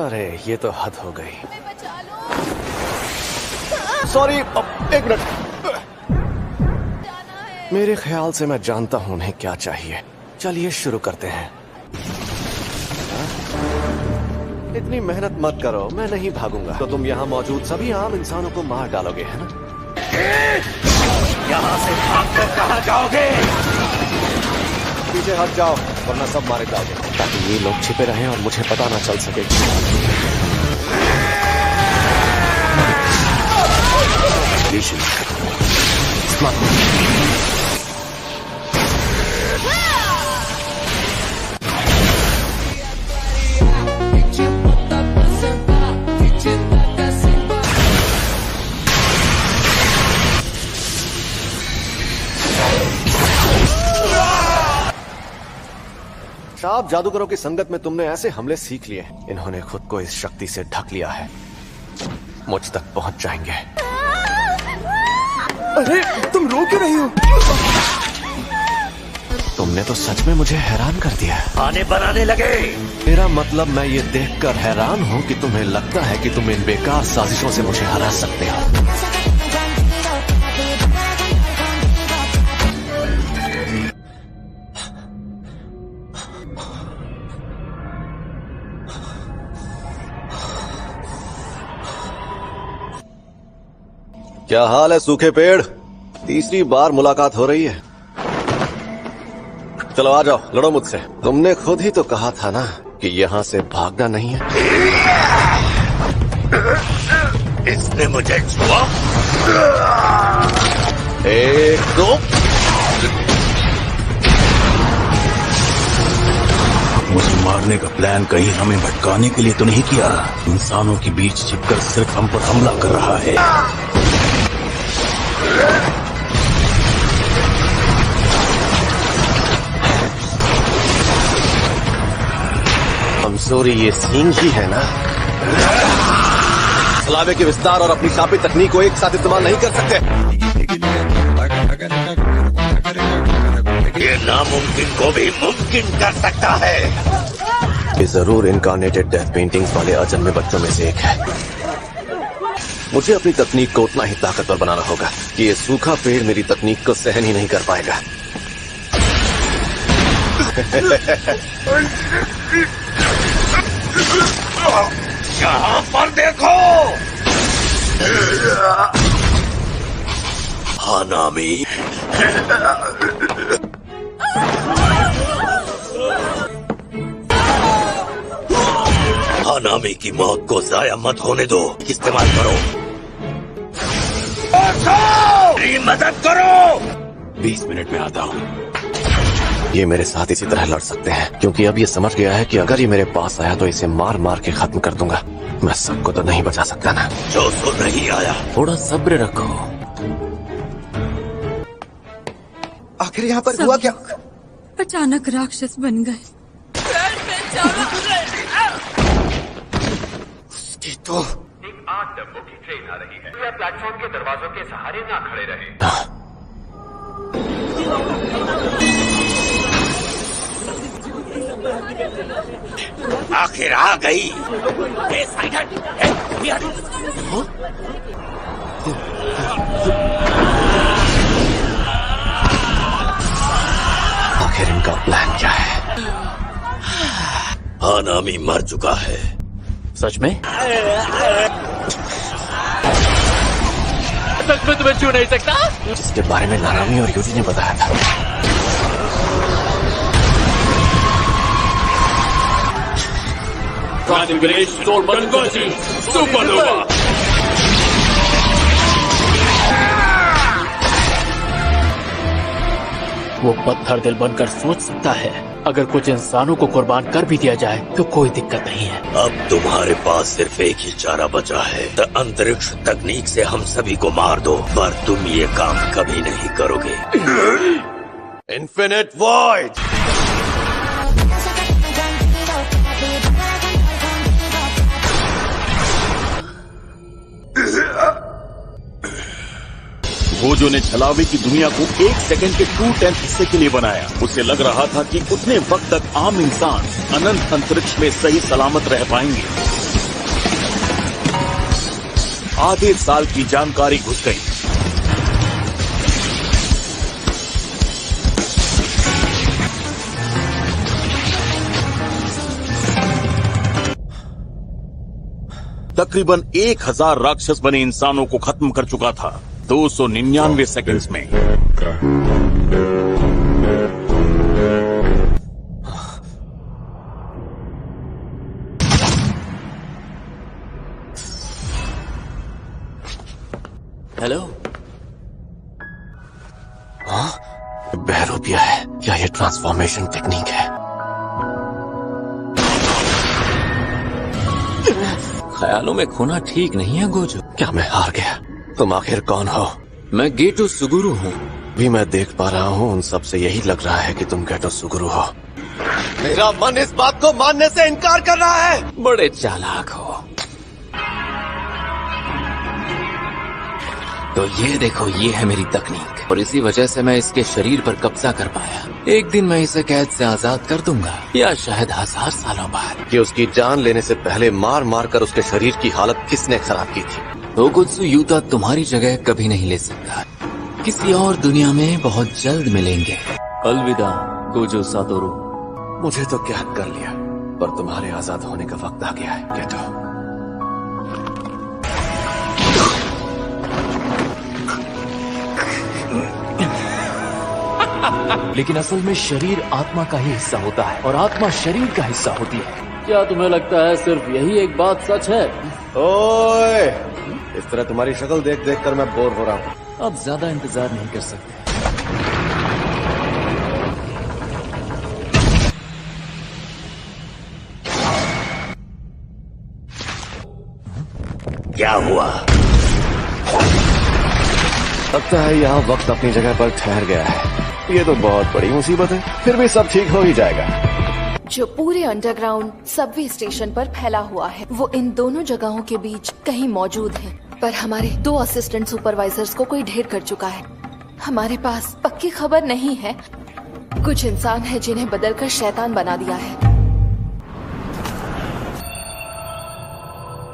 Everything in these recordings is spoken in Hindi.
अरे ये तो हद हो गई। सॉरी, एक मिनट। मेरे ख्याल से मैं जानता हूं उन्हें क्या चाहिए। चलिए शुरू करते हैं। इतनी मेहनत मत करो, मैं नहीं भागूंगा। तो तुम यहाँ मौजूद सभी आम इंसानों को मार डालोगे, है ना? यहाँ से भागकर कहाँ जाओगे? पीछे हट जाओ वरना सब मारे जाओगे, ताकि ये लोग छिपे रहें और मुझे पता ना चल सके। शाप जादूगरों की संगत में तुमने ऐसे हमले सीख लिए, इन्होंने खुद को इस शक्ति से ढक लिया है। मुझ तक पहुंच जाएंगे। अरे तुम रो क्यों रही हो? तुमने तो सच में मुझे हैरान कर दिया। खाने बनाने लगे। मेरा मतलब मैं ये देखकर हैरान हूँ कि तुम्हें लगता है कि तुम इन बेकार साजिशों से मुझे हरा सकते हो। क्या हाल है सूखे पेड़? तीसरी बार मुलाकात हो रही है। चलो आ जाओ, लड़ो मुझसे। तुमने खुद ही तो कहा था ना कि यहाँ से भागना नहीं है। इसने मुझे छुआ। एक दो। मुझे मारने का प्लान कहीं हमें भटकाने के लिए तो नहीं किया? इंसानों के बीच छिपकर सिर्फ हम पर हमला कर रहा है। कमजोरी ये सींग ही है ना? सलावे के विस्तार और अपनी शापी तकनीक को एक साथ इस्तेमाल नहीं कर सकते। ये नामुमकिन को भी मुमकिन कर सकता है। ये जरूर इनकार्नेटेड डेथ पेंटिंग्स वाले अजन्मे बच्चों में से एक है। मुझे अपनी तकनीक को उतना ही ताकतवर बनाना होगा कि ये सूखा पेड़ मेरी तकनीक को सहन ही नहीं कर पाएगा। यहाँ पर देखो। हानामी। हानामी की मौत को जाया मत होने दो। इस्तेमाल करो। मेरी मदद करो। 20 मिनट में आता हूँ। ये मेरे साथ इसी तरह लड़ सकते हैं, क्योंकि अब ये समझ गया है कि अगर ये मेरे पास आया तो इसे मार मार के खत्म कर दूंगा। मैं सबको तो नहीं बचा सकता ना। जो तो नहीं आया। थोड़ा सब्र रखो। आखिर यहाँ पर हुआ क्या? अचानक राक्षस बन गए। उसकी तो एक 8 डब्बों की ट्रेन आ रही है। या प्लेटफॉर्म के दरवाजों के सहारे ना खड़े रहे। आखिर आ गई। आखिर इनका प्लान क्या है? हानामी मर चुका है। सच में? सच में तुम्हें छू नहीं सकता? जिसके बारे में नानामी और युजी ने बताया था। सुपरनोवा। वो पत्थर दिल बनकर सोच सकता है। अगर कुछ इंसानों को कुर्बान कर भी दिया जाए तो कोई दिक्कत नहीं है। अब तुम्हारे पास सिर्फ एक ही चारा बचा है। अंतरिक्ष तकनीक से हम सभी को मार दो, पर तुम ये काम कभी नहीं करोगे। Infinite void. वो जो ने छलावे की दुनिया को 1 सेकंड के 2/10 हिस्से के लिए बनाया, उसे लग रहा था कि उतने वक्त तक आम इंसान अनंत अंतरिक्ष में सही सलामत रह पाएंगे। आधे साल की जानकारी घुस गई। तकरीबन 1000 राक्षस बने इंसानों को खत्म कर चुका था 299 सेकंड्स में। हेलो। हाँ, बहरूपिया है। क्या ये ट्रांसफॉर्मेशन टेक्निक है? ख्यालों में खोना ठीक नहीं है गोजो। क्या मैं हार गया? तुम आखिर कौन हो? मैं गेटो सुगुरु हूँ। भी मैं देख पा रहा हूँ उन सब से यही लग रहा है कि तुम गेटो सुगुरु हो। मेरा मन इस बात को मानने से इनकार कर रहा है। बड़े चालाक हो। तो ये देखो, ये है मेरी तकनीक और इसी वजह से मैं इसके शरीर पर कब्जा कर पाया। एक दिन मैं इसे कैद से आजाद कर दूंगा, या शायद 1000 सालों बाद। कि उसकी जान लेने से पहले मार मार कर उसके शरीर की हालत किसने खराब की थी? तोकुत्सु यूता तुम्हारी जगह कभी नहीं ले सकता। किसी और दुनिया में बहुत जल्द मिलेंगे। अलविदा गोजो सातोरू। मुझे तो कैद कर लिया, पर तुम्हारे आजाद होने का वक्त आ गया है गेटो। लेकिन असल में शरीर आत्मा का ही हिस्सा होता है और आत्मा शरीर का हिस्सा होती है। क्या तुम्हें लगता है सिर्फ यही एक बात सच है? ओए, इस तरह तुम्हारी शक्ल देख देख कर मैं बोर हो रहा हूँ। अब ज्यादा इंतजार नहीं कर सकते। क्या हुआ? लगता है यहाँ वक्त अपनी जगह पर ठहर गया है। ये तो बहुत बड़ी मुसीबत है। फिर भी सब ठीक हो ही जाएगा। जो पूरे अंडरग्राउंड सबवे स्टेशन पर फैला हुआ है वो इन दोनों जगहों के बीच कहीं मौजूद है, पर हमारे 2 असिस्टेंट सुपरवाइजर्स को कोई ढेर कर चुका है। हमारे पास पक्की खबर नहीं है। कुछ इंसान है जिन्हें बदलकर शैतान बना दिया है।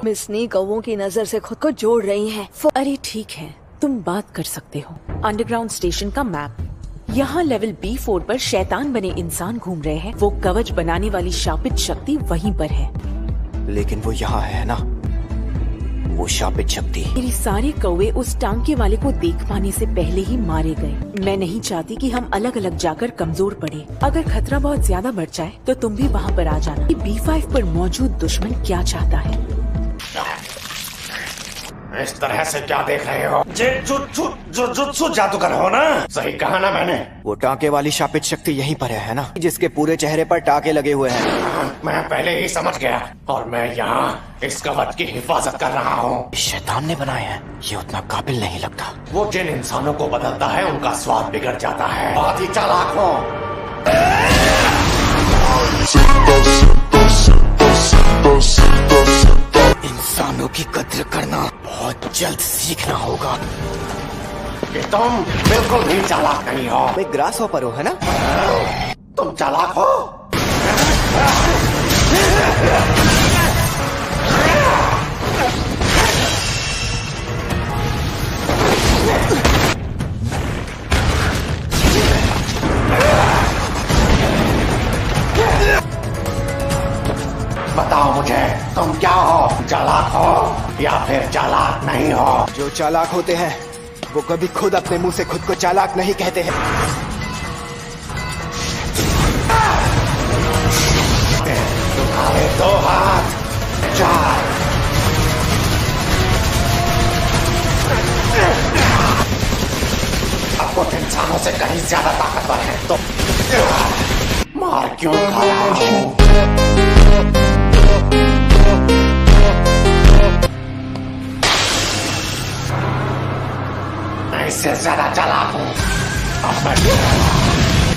मिस नी कौवों की नजर से खुद को जोड़ रही हैं। अरे ठीक है, तुम बात कर सकते हो। अंडरग्राउंड स्टेशन का मैप। यहाँ लेवल B4 पर शैतान बने इंसान घूम रहे हैं। वो कवच बनाने वाली शापित शक्ति वहीं पर है। लेकिन वो यहाँ है ना, वो शापित शक्ति। मेरी सारे कौवे उस टांके वाले को देख पाने से पहले ही मारे गए। मैं नहीं चाहती कि हम अलग अलग जाकर कमजोर पड़े। अगर खतरा बहुत ज्यादा बढ़ जाए तो तुम भी वहाँ पर आ जाना। B5 पर मौजूद दुश्मन क्या चाहता है? इस तरह से क्या देख रहे हो? जुत्सु जादूगर हो ना? सही कहा ना मैंने? वो टाँके वाली शापित शक्ति यहीं पर है ना, जिसके पूरे चेहरे पर टाँके लगे हुए हैं। मैं पहले ही समझ गया और मैं यहाँ इस कवच की हिफाजत कर रहा हूँ। शैतान ने बनाए हैं। ये उतना काबिल नहीं लगता। वो जिन इंसानों को बदलता है उनका स्वाद बिगड़ जाता है। बहुत ही चालाक हो। इंसानों की कद्र करना बहुत जल्द सीखना होगा। कि तुम बिल्कुल भी चालाक नहीं हो। एक ग्रास हॉपर हो, है ना? तुम चालाक हो। बताओ मुझे, तुम क्या हो? चालाक हो या फिर चालाक नहीं हो? जो चालाक होते हैं वो कभी खुद अपने मुंह से खुद को चालाक नहीं कहते हैं। तुम्हारे 2 हाथ, 4। अब कुछ इंसानों से कहीं ज्यादा ताकतवर है तो मार क्यों खा रहा हूँ? मैं इससे ज्यादा चालाक हूँ। अब मैं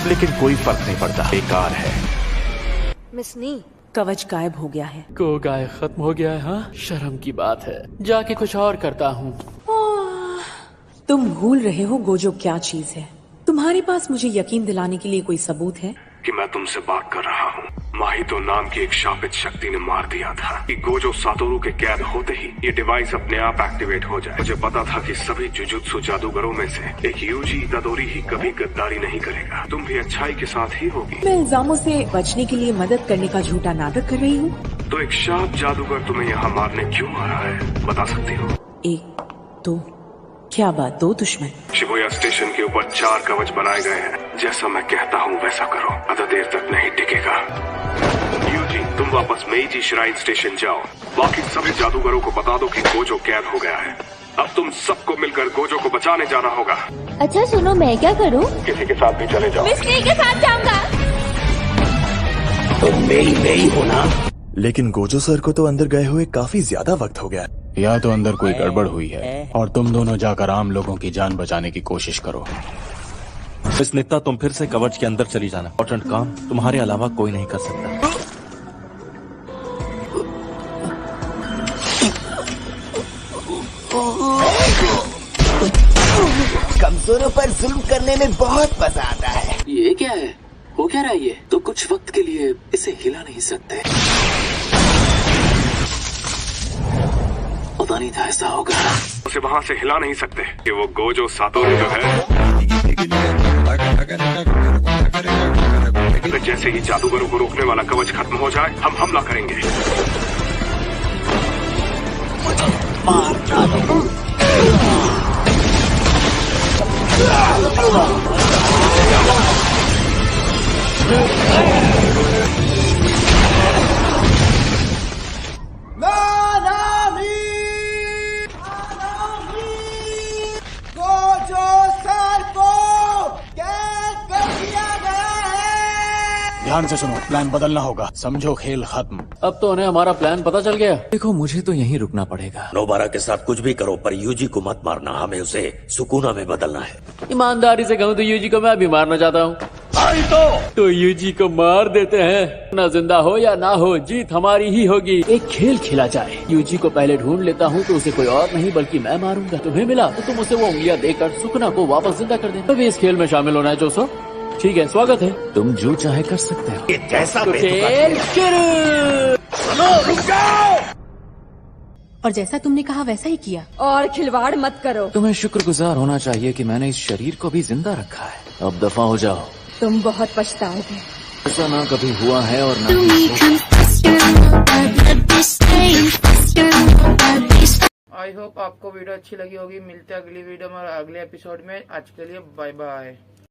लेकिन कोई फर्क नहीं पड़ता, बेकार है। मिस नी, कवच गायब हो गया है। को गाय खत्म हो गया है। हाँ, शर्म की बात है। जाके कुछ और करता हूँ। तुम भूल रहे हो गोजो क्या चीज है। तुम्हारे पास मुझे यकीन दिलाने के लिए कोई सबूत है? कि मैं तुमसे बात कर रहा हूँ। माहितो नाम की एक शापित शक्ति ने मार दिया था कि गोजो सातोरू के कैद होते ही ये डिवाइस अपने आप एक्टिवेट हो जाए। मुझे पता था कि सभी जुजुत्सु जादूगरों में से एक यूजी इतादोरी ही कभी गद्दारी नहीं करेगा। तुम भी अच्छाई के साथ ही होगी। मैं इल्जामों से बचने के लिए मदद करने का झूठा नाटक कर रही हूँ। तो एक शाप जादूगर तुम्हें यहाँ मारने क्यों आ रहा है, बता सकती हो? एक दो, क्या बात, दो दुश्मन? शिबुया स्टेशन के ऊपर 4 कवच बनाए गए हैं। जैसा मैं कहता हूँ वैसा करो, ज्यादा देर तक नहीं टिकेगा। यूजी, तुम वापस मेइजी श्राइन स्टेशन जाओ। बाकी सभी जादूगरों को बता दो कि गोजो कैद हो गया है। अब तुम सबको मिलकर गोजो को बचाने जाना होगा। अच्छा सुनो, मैं क्या करूँ? किसी के साथ भी चले जाओ। मिस नी के साथ जाऊंगा। तुम मेरी नहीं हो ना? लेकिन गोजो सर को तो अंदर गए हुए काफी ज्यादा वक्त हो गया। या तो अंदर कोई गड़बड़ हुई है और तुम दोनों जाकर आम लोगों की जान बचाने की कोशिश करो। मिस नित्ता, तुम फिर से कवच के अंदर चली जाना। इम्पोर्टेंट काम तुम्हारे अलावा कोई नहीं कर सकता। कमजोरों पर जुल्म करने में बहुत मजा आता है। ये क्या है? हो क्या रहा है ये? तो कुछ वक्त के लिए इसे हिला नहीं सकते। पता नहीं था ऐसा होगा। उसे वहाँ से हिला नहीं सकते कि वो गोजो सातोरू जो है, जैसे ही जादूगरों को रोकने वाला कवच खत्म हो जाए हम हमला करेंगे। ध्यान से सुनो, प्लान बदलना होगा, समझो खेल खत्म। अब तो उन्हें हमारा प्लान पता चल गया। देखो, मुझे तो यहीं रुकना पड़ेगा। नोबारा के साथ कुछ भी करो पर यूजी को मत मारना। हमें उसे सुकूना में बदलना है। ईमानदारी से कहूँ तो यूजी को मैं भी मारना चाहता हूँ। तो यूजी को मार देते हैं। ना जिंदा हो या ना हो, जीत हमारी ही होगी। एक खेल खेला जाए। यूजी को पहले ढूंढ लेता हूँ तो उसे कोई और नहीं बल्कि मैं मारूंगा। तुम्हें मिला तो तुम उसे वो उंगलियां देकर सुकना को वापस जिंदा कर देना। तभी इस खेल में शामिल होना है जोसो। ठीक है, स्वागत है। तुम जो चाहे कर सकते हो। ये कैसा तो खेल शुरू। रुक जाओ। और जैसा तुमने कहा वैसा ही किया। और खिलवाड़ मत करो। तुम्हें शुक्रगुजार होना चाहिए कि मैंने इस शरीर को भी जिंदा रखा है। अब दफा हो जाओ। तुम बहुत पछताओगे। ऐसा ना कभी हुआ है और ना। आई होप आपको वीडियो अच्छी लगी होगी। मिलते हैं अगली वीडियो में और अगले एपिसोड में। आज के लिए बाय बाय।